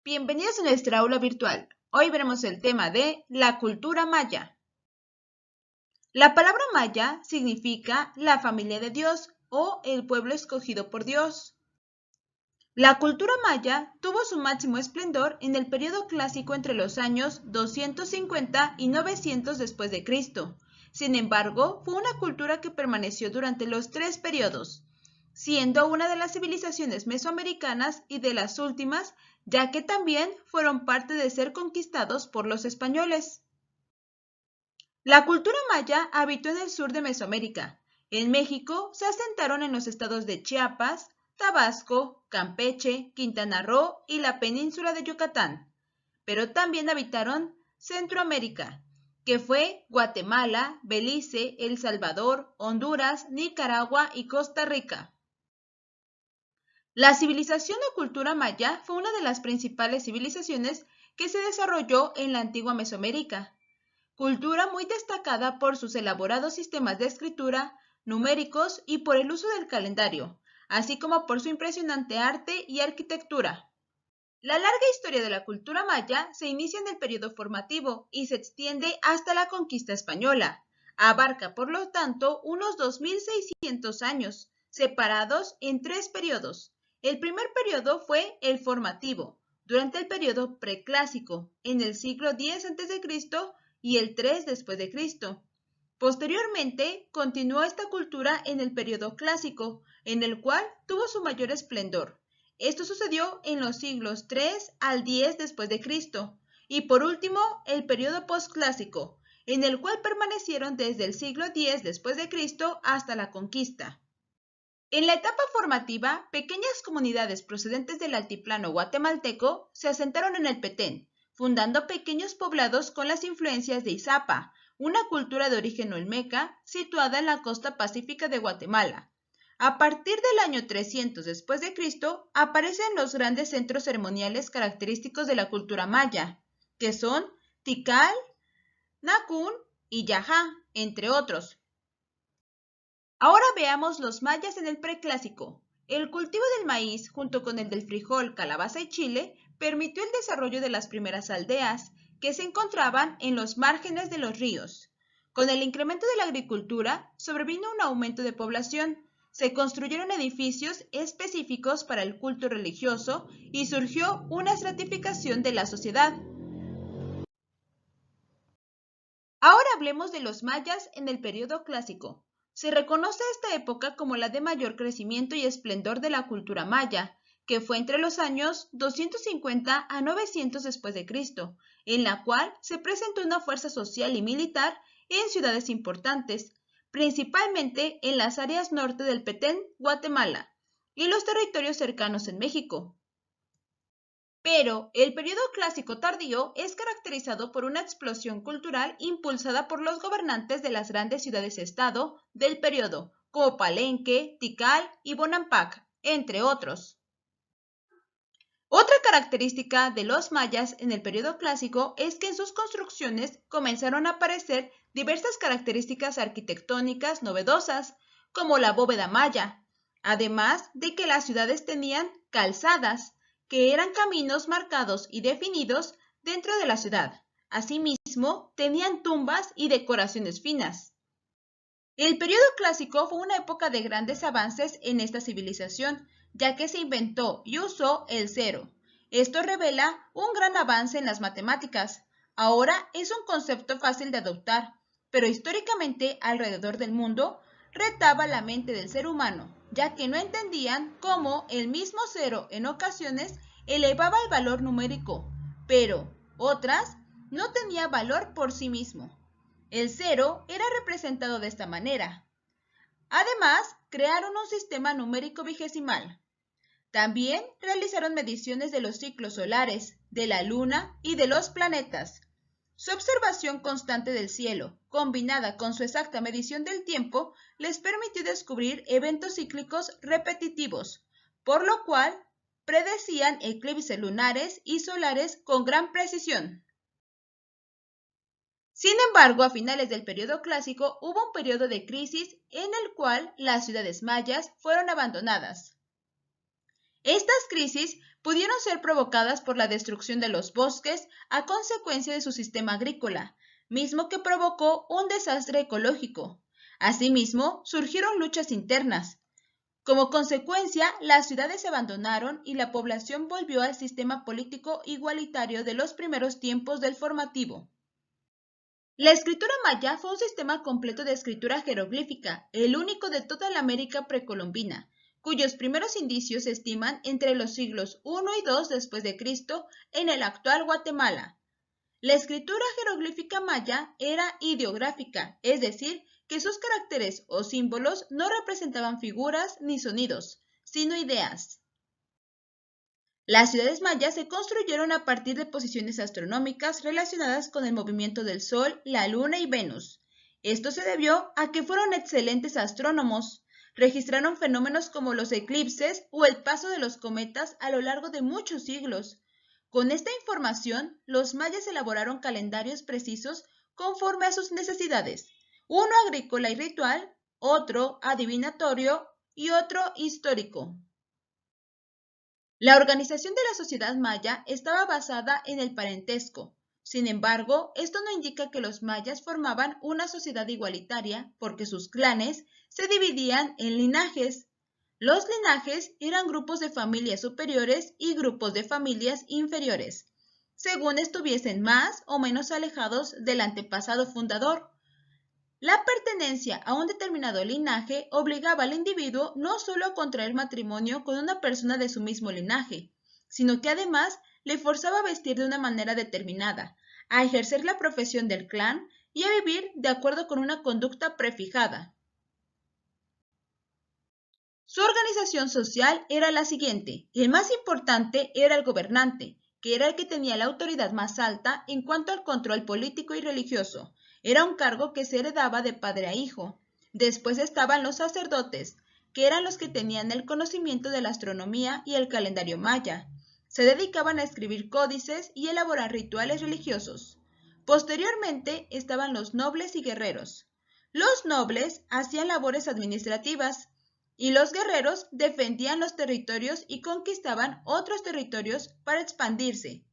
Bienvenidos a nuestra aula virtual. Hoy veremos el tema de la cultura maya. La palabra maya significa la familia de Dios o el pueblo escogido por Dios. La cultura maya tuvo su máximo esplendor en el periodo clásico entre los años 250 y 900 después de Cristo. Sin embargo, fue una cultura que permaneció durante los tres periodos, siendo una de las civilizaciones mesoamericanas y de las últimas, ya que también fueron parte de ser conquistados por los españoles. La cultura maya habitó en el sur de Mesoamérica. En México se asentaron en los estados de Chiapas, Tabasco, Campeche, Quintana Roo y la península de Yucatán. Pero también habitaron Centroamérica, que fue Guatemala, Belice, El Salvador, Honduras, Nicaragua y Costa Rica. La civilización o cultura maya fue una de las principales civilizaciones que se desarrolló en la antigua Mesoamérica. Cultura muy destacada por sus elaborados sistemas de escritura, numéricos y por el uso del calendario, así como por su impresionante arte y arquitectura. La larga historia de la cultura maya se inicia en el periodo formativo y se extiende hasta la conquista española. Abarca, por lo tanto, unos 2600 años, separados en tres periodos. El primer periodo fue el formativo, durante el periodo preclásico, en el siglo X a.C., y el 3 después de Cristo. Posteriormente, continuó esta cultura en el periodo clásico, en el cual tuvo su mayor esplendor. Esto sucedió en los siglos 3 al 10 después de Cristo. Y por último, el periodo posclásico, en el cual permanecieron desde el siglo X después de Cristo hasta la conquista. En la etapa formativa, pequeñas comunidades procedentes del altiplano guatemalteco se asentaron en el Petén, fundando pequeños poblados con las influencias de Izapa, una cultura de origen olmeca situada en la costa pacífica de Guatemala. A partir del año 300 después de Cristo, aparecen los grandes centros ceremoniales característicos de la cultura maya, que son Tikal, Nacún y Yajá, entre otros. Ahora veamos los mayas en el preclásico. El cultivo del maíz, junto con el del frijol, calabaza y chile, permitió el desarrollo de las primeras aldeas, que se encontraban en los márgenes de los ríos. Con el incremento de la agricultura, sobrevino un aumento de población. Se construyeron edificios específicos para el culto religioso y surgió una estratificación de la sociedad. Ahora hablemos de los mayas en el periodo clásico. Se reconoce esta época como la de mayor crecimiento y esplendor de la cultura maya, que fue entre los años 250 a 900 después de Cristo, en la cual se presentó una fuerza social y militar en ciudades importantes, principalmente en las áreas norte del Petén, Guatemala, y los territorios cercanos en México. Pero el periodo clásico tardío es caracterizado por una explosión cultural impulsada por los gobernantes de las grandes ciudades-estado del periodo, como Palenque, Tikal y Bonampak, entre otros. Otra característica de los mayas en el periodo clásico es que en sus construcciones comenzaron a aparecer diversas características arquitectónicas novedosas, como la bóveda maya, además de que las ciudades tenían calzadas, que eran caminos marcados y definidos dentro de la ciudad. Asimismo, tenían tumbas y decoraciones finas. El periodo clásico fue una época de grandes avances en esta civilización, ya que se inventó y usó el cero. Esto revela un gran avance en las matemáticas. Ahora es un concepto fácil de adoptar, pero históricamente alrededor del mundo retaba la mente del ser humano, ya que no entendían cómo el mismo cero en ocasiones elevaba el valor numérico, pero otras no tenía valor por sí mismo. El cero era representado de esta manera. Además, crearon un sistema numérico vigesimal. También realizaron mediciones de los ciclos solares, de la luna y de los planetas. Su observación constante del cielo, combinada con su exacta medición del tiempo, les permitió descubrir eventos cíclicos repetitivos, por lo cual predecían eclipses lunares y solares con gran precisión. Sin embargo, a finales del periodo clásico hubo un periodo de crisis en el cual las ciudades mayas fueron abandonadas. Estas crisis pudieron ser provocadas por la destrucción de los bosques a consecuencia de su sistema agrícola, mismo que provocó un desastre ecológico. Asimismo, surgieron luchas internas. Como consecuencia, las ciudades se abandonaron y la población volvió al sistema político igualitario de los primeros tiempos del formativo. La escritura maya fue un sistema completo de escritura jeroglífica, el único de toda la América precolombina, cuyos primeros indicios se estiman entre los siglos I y II después de Cristo en el actual Guatemala. La escritura jeroglífica maya era ideográfica, es decir, que sus caracteres o símbolos no representaban figuras ni sonidos, sino ideas. Las ciudades mayas se construyeron a partir de posiciones astronómicas relacionadas con el movimiento del Sol, la Luna y Venus. Esto se debió a que fueron excelentes astrónomos. Registraron fenómenos como los eclipses o el paso de los cometas a lo largo de muchos siglos. Con esta información, los mayas elaboraron calendarios precisos conforme a sus necesidades, uno agrícola y ritual, otro adivinatorio y otro histórico. La organización de la sociedad maya estaba basada en el parentesco. Sin embargo, esto no indica que los mayas formaban una sociedad igualitaria porque sus clanes se dividían en linajes. Los linajes eran grupos de familias superiores y grupos de familias inferiores, según estuviesen más o menos alejados del antepasado fundador. La pertenencia a un determinado linaje obligaba al individuo no solo a contraer matrimonio con una persona de su mismo linaje, sino que además le forzaba a vestir de una manera determinada, a ejercer la profesión del clan y a vivir de acuerdo con una conducta prefijada. Su organización social era la siguiente. El más importante era el gobernante, que era el que tenía la autoridad más alta en cuanto al control político y religioso. Era un cargo que se heredaba de padre a hijo. Después estaban los sacerdotes, que eran los que tenían el conocimiento de la astronomía y el calendario maya. Se dedicaban a escribir códices y elaborar rituales religiosos. Posteriormente estaban los nobles y guerreros. Los nobles hacían labores administrativas y los guerreros defendían los territorios y conquistaban otros territorios para expandirse.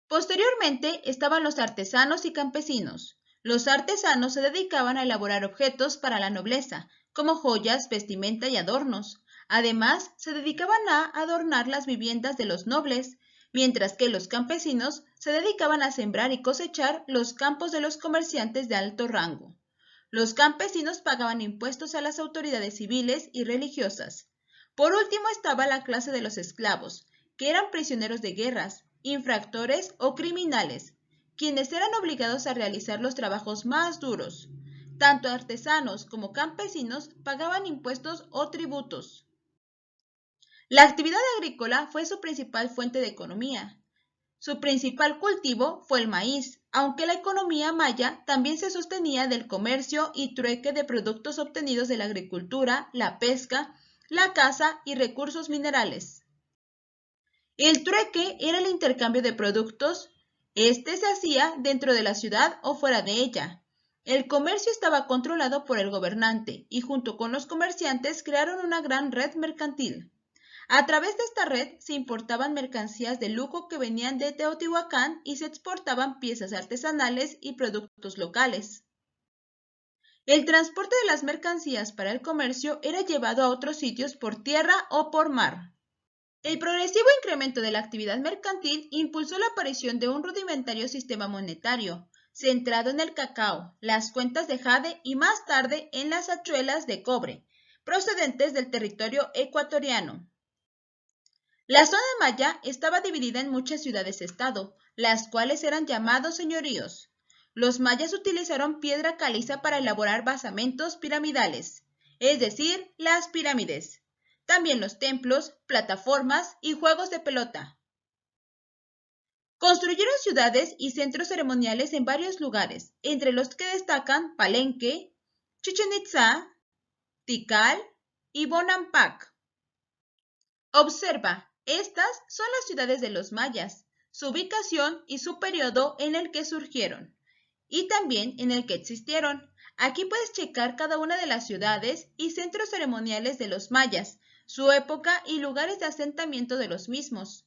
Posteriormente estaban los artesanos y campesinos. Los artesanos se dedicaban a elaborar objetos para la nobleza, como joyas, vestimenta y adornos. Además, se dedicaban a adornar las viviendas de los nobles, mientras que los campesinos se dedicaban a sembrar y cosechar los campos de los comerciantes de alto rango. Los campesinos pagaban impuestos a las autoridades civiles y religiosas. Por último estaba la clase de los esclavos, que eran prisioneros de guerras, infractores o criminales, quienes eran obligados a realizar los trabajos más duros. Tanto artesanos como campesinos pagaban impuestos o tributos. La actividad agrícola fue su principal fuente de economía. Su principal cultivo fue el maíz, aunque la economía maya también se sostenía del comercio y trueque de productos obtenidos de la agricultura, la pesca, la caza y recursos minerales. El trueque era el intercambio de productos. Este se hacía dentro de la ciudad o fuera de ella. El comercio estaba controlado por el gobernante y junto con los comerciantes crearon una gran red mercantil. A través de esta red se importaban mercancías de lujo que venían de Teotihuacán y se exportaban piezas artesanales y productos locales. El transporte de las mercancías para el comercio era llevado a otros sitios por tierra o por mar. El progresivo incremento de la actividad mercantil impulsó la aparición de un rudimentario sistema monetario, centrado en el cacao, las cuentas de jade y más tarde en las hachuelas de cobre, procedentes del territorio ecuatoriano. La zona maya estaba dividida en muchas ciudades-estado, las cuales eran llamados señoríos. Los mayas utilizaron piedra caliza para elaborar basamentos piramidales, es decir, las pirámides. También los templos, plataformas y juegos de pelota. Construyeron ciudades y centros ceremoniales en varios lugares, entre los que destacan Palenque, Chichén Itzá, Tikal y Bonampak. Observa, estas son las ciudades de los mayas, su ubicación y su periodo en el que surgieron, y también en el que existieron. Aquí puedes checar cada una de las ciudades y centros ceremoniales de los mayas, su época y lugares de asentamiento de los mismos.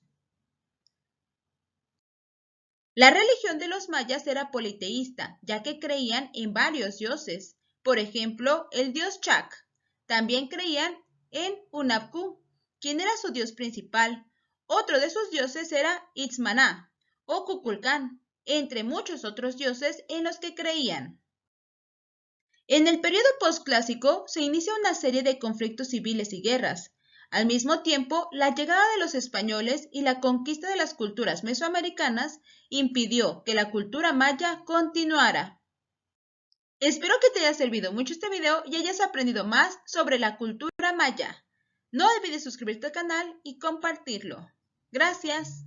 La religión de los mayas era politeísta, ya que creían en varios dioses. Por ejemplo, el dios Chac. También creían en Hunabku, quien era su dios principal. Otro de sus dioses era Itzmaná o Kukulcán, entre muchos otros dioses en los que creían. En el periodo postclásico se inicia una serie de conflictos civiles y guerras. Al mismo tiempo, la llegada de los españoles y la conquista de las culturas mesoamericanas impidió que la cultura maya continuara. Espero que te haya servido mucho este video y hayas aprendido más sobre la cultura maya. No olvides suscribirte al canal y compartirlo. Gracias.